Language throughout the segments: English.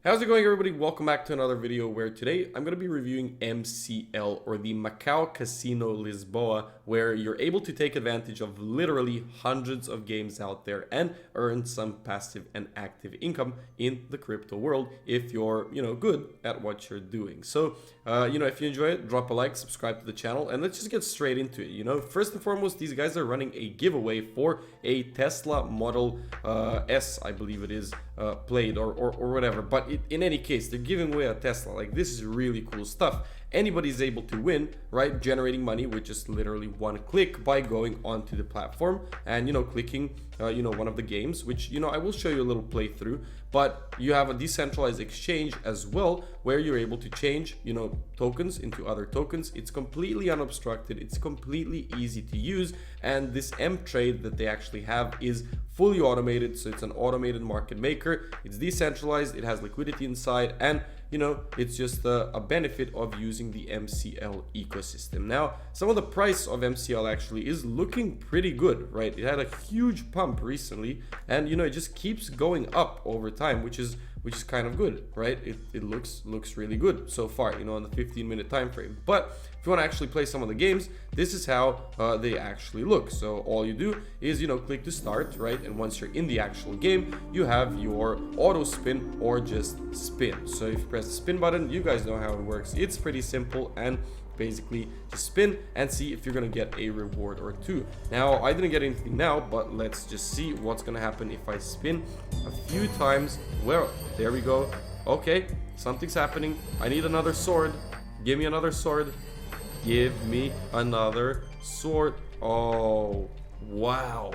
How's it going, everybody? Welcome back to another video where today I'm going to be reviewing MCL, or the Macau Casino Lisboa, where you're able to take advantage of literally hundreds of games out there and earn some passive and active income in the crypto world if you're, good at what you're doing. So, if you enjoy it, drop a like, subscribe to the channel, and let's just get straight into it. First and foremost, these guys are running a giveaway for a Tesla Model S, I believe it is, Plaid or whatever. But in any case, they're giving away a Tesla. Like, this is really cool stuff. Anybody's able to win, right? Generating money with just literally one click by going onto the platform and, clicking, one of the games, which, I will show you a little playthrough. But you have a decentralized exchange as well, where you're able to change, tokens into other tokens. It's completely unobstructed. It's completely easy to use. And this M trade that they actually have is fully automated. So it's an automated market maker. It's decentralized. It has liquidity inside, and it's just a benefit of using the MCL ecosystem. Now, some of the price of MCL actually is looking pretty good, right? It had a huge pump recently, and it just keeps going up over time, which is kind of good, right? It looks really good so far, on the 15-minute time frame. But if you want to actually play some of the games, this is how they actually look. So all you do is click to start, right? And once you're in the actual game, you have your auto spin or just spin. So if you press the spin button, you guys know how it works. It's pretty simple, and basically just spin and see if you're gonna get a reward or two. Now, I didn't get anything now, but let's just see what's gonna happen if I spin a few times. Well, there we go. Okay, something's happening. I need another sword. Give me another sword. Give me another sword. Oh, wow.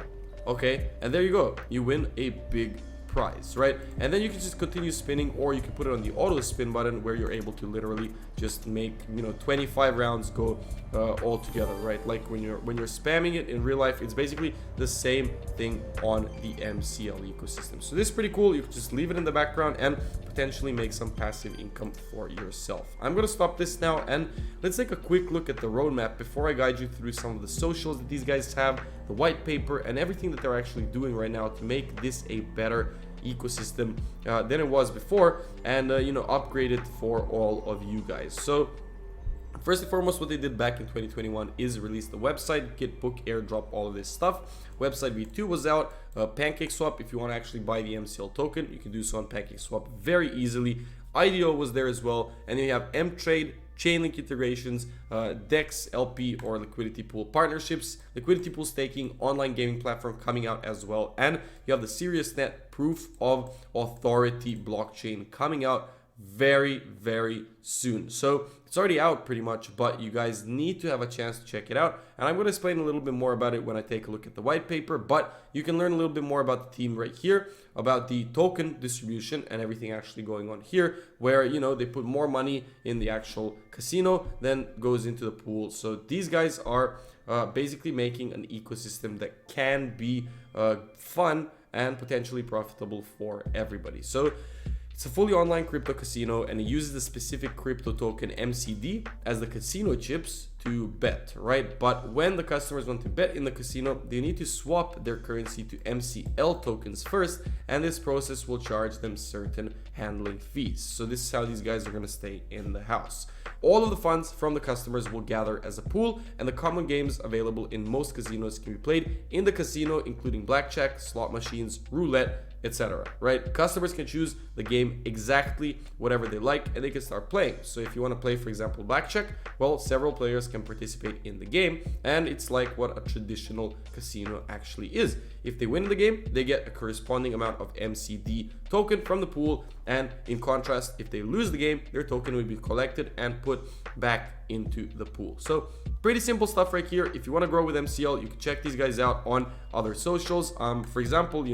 Okay, and there you go. You win a big prize, right? And then you can just continue spinning, or you can put it on the auto spin button, where you're able to literally just make 25 rounds go all together, right? Like when you're spamming it in real life, it's basically the same thing on the MCL ecosystem. So this is pretty cool. You can just leave it in the background and potentially make some passive income for yourself. I'm gonna stop this now, and let's take a quick look at the roadmap before I guide you through some of the socials that these guys have, the white paper, and everything that they're actually doing right now to make this a better ecosystem than it was before, and upgrade it for all of you guys. So first and foremost, what they did back in 2021 is release the website, get, book, airdrop, all of this stuff. Website v2 was out. PancakeSwap, if you want to actually buy the MCL token, you can do so on PancakeSwap very easily. IDO was there as well, and then you have mTrade, Chainlink integrations, DEX, LP, or liquidity pool partnerships, liquidity pool staking, online gaming platform coming out as well, and you have the SeriousNet proof of authority blockchain coming out very soon. So it's already out pretty much, but you guys need to have a chance to check it out, and I'm going to explain a little bit more about it when I take a look at the white paper. But you can learn a little bit more about the team right here, about the token distribution and everything actually going on here, where they put more money in the actual casino than goes into the pool. So these guys are basically making an ecosystem that can be fun and potentially profitable for everybody. So it's a fully online crypto casino, and it uses the specific crypto token MCD as the casino chips to bet, right? But when the customers want to bet in the casino, they need to swap their currency to MCL tokens first, and this process will charge them certain handling fees. So this is how these guys are going to stay in the house. All of the funds from the customers will gather as a pool, and the common games available in most casinos can be played in the casino, including blackjack, slot machines, roulette, etc. Right? Customers can choose the game exactly whatever they like, and they can start playing. So if you want to play, for example, blackjack, well, several players can participate in the game, and it's like what a traditional casino actually is. If they win the game, they get a corresponding amount of MCD token from the pool, and in contrast, if they lose the game, their token will be collected and put back into the pool. So pretty simple stuff right here. If you want to grow with MCL, you can check these guys out on other socials. For example,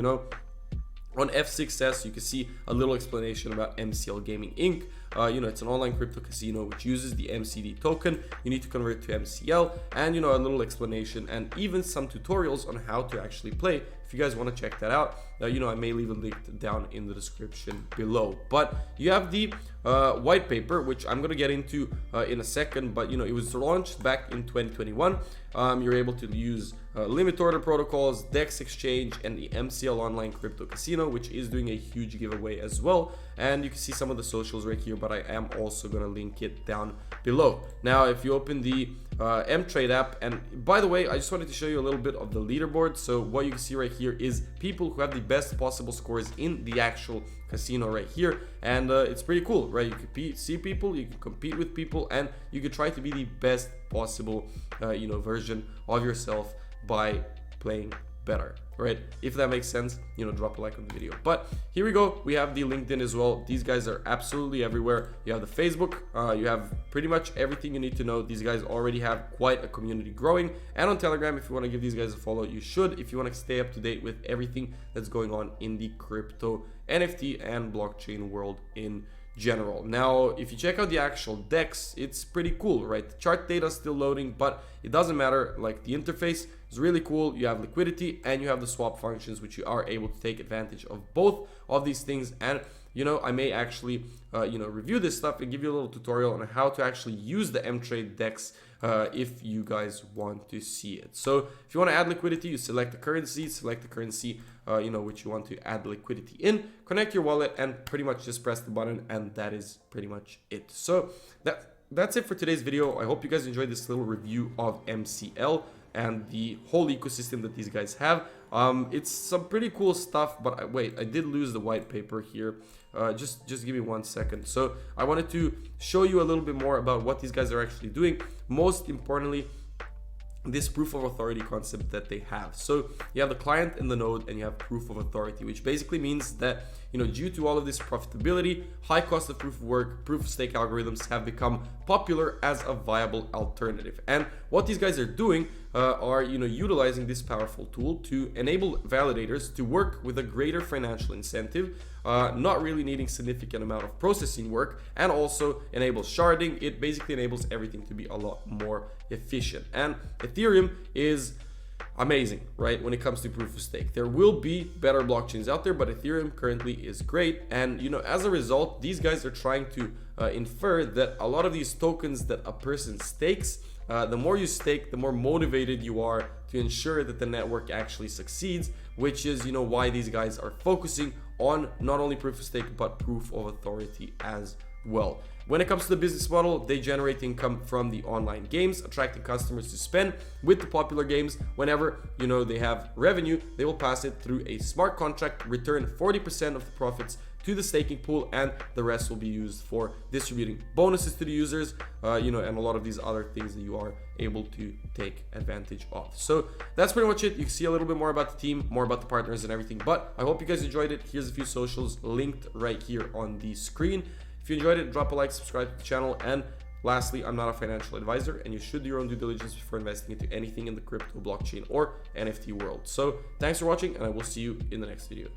on F6S, you can see a little explanation about MCL Gaming Inc. It's an online crypto casino which uses the MCD token. You need to convert to MCL, and a little explanation and even some tutorials on how to actually play if if you guys want to check that out, you know, I may leave a link down in the description below. But you have the white paper, which I'm going to get into in a second, but you know, it was launched back in 2021. You're able to use limit order protocols, DEX exchange, and the MCL Online Crypto Casino, which is doing a huge giveaway as well. And you can see some of the socials right here, but I am also going to link it down below. Now, if you open the MTrade app, and by the way, I just wanted to show you a little bit of the leaderboard. So what you can see right here is people who have the best possible scores in the actual casino right here, and it's pretty cool, right? You can see people, you can compete with people, and you can try to be the best possible you know, version of yourself by playing better, right? If that makes sense, you know, drop a like on the video. But here we go, we have the LinkedIn as well. These guys are absolutely everywhere. You have the Facebook, you have pretty much everything you need to know. These guys already have quite a community growing. And on Telegram, if you want to give these guys a follow, you should, if you want to stay up to date with everything that's going on in the crypto, NFT, and blockchain world in general. Now, if you check out the actual DEX, it's pretty cool, right? The chart data is still loading, but it doesn't matter. Like, the interface is really cool. You have liquidity and you have the swap functions, which you are able to take advantage of both of these things. And you know, I may actually you know, review this stuff and give you a little tutorial on how to actually use the MTrade DEX if you guys want to see it. So if you want to add liquidity, you select the currency, you know, which you want to add liquidity in, connect your wallet, and pretty much just press the button, and that is pretty much it. So that's it for today's video. I hope you guys enjoyed this little review of MCL and the whole ecosystem that these guys have. It's some pretty cool stuff, but wait, I did lose the white paper here. Just give me 1 second. So I wanted to show you a little bit more about what these guys are actually doing. Most importantly, this proof of authority concept that they have. So you have the client and the node, and you have proof of authority, which basically means that, you know, due to all of this profitability, high cost of proof of work, proof of stake algorithms have become popular as a viable alternative. And what these guys are doing are, you know, utilizing this powerful tool to enable validators to work with a greater financial incentive, not really needing significant amount of processing work, and also enables sharding. It basically enables everything to be a lot more efficient. And Ethereum is amazing, right, when it comes to proof of stake. There will be better blockchains out there, but Ethereum currently is great. And you know, as a result, these guys are trying to infer that a lot of these tokens that a person stakes, the more you stake, the more motivated you are to ensure that the network actually succeeds, which is, you know, why these guys are focusing on not only proof of stake but proof of authority as well. When it comes to the business model, they generate income from the online games, attracting customers to spend with the popular games. Whenever, you know, they have revenue, they will pass it through a smart contract, return 40% of the profits to the staking pool, and the rest will be used for distributing bonuses to the users, you know, and a lot of these other things that you are able to take advantage of. So that's pretty much it. You can see a little bit more about the team, more about the partners and everything, but I hope you guys enjoyed it. Here's a few socials linked right here on the screen. If you enjoyed it, drop a like, subscribe to the channel, and lastly, I'm not a financial advisor, and you should do your own due diligence before investing into anything in the crypto, blockchain, or NFT world. So thanks for watching, and I will see you in the next video.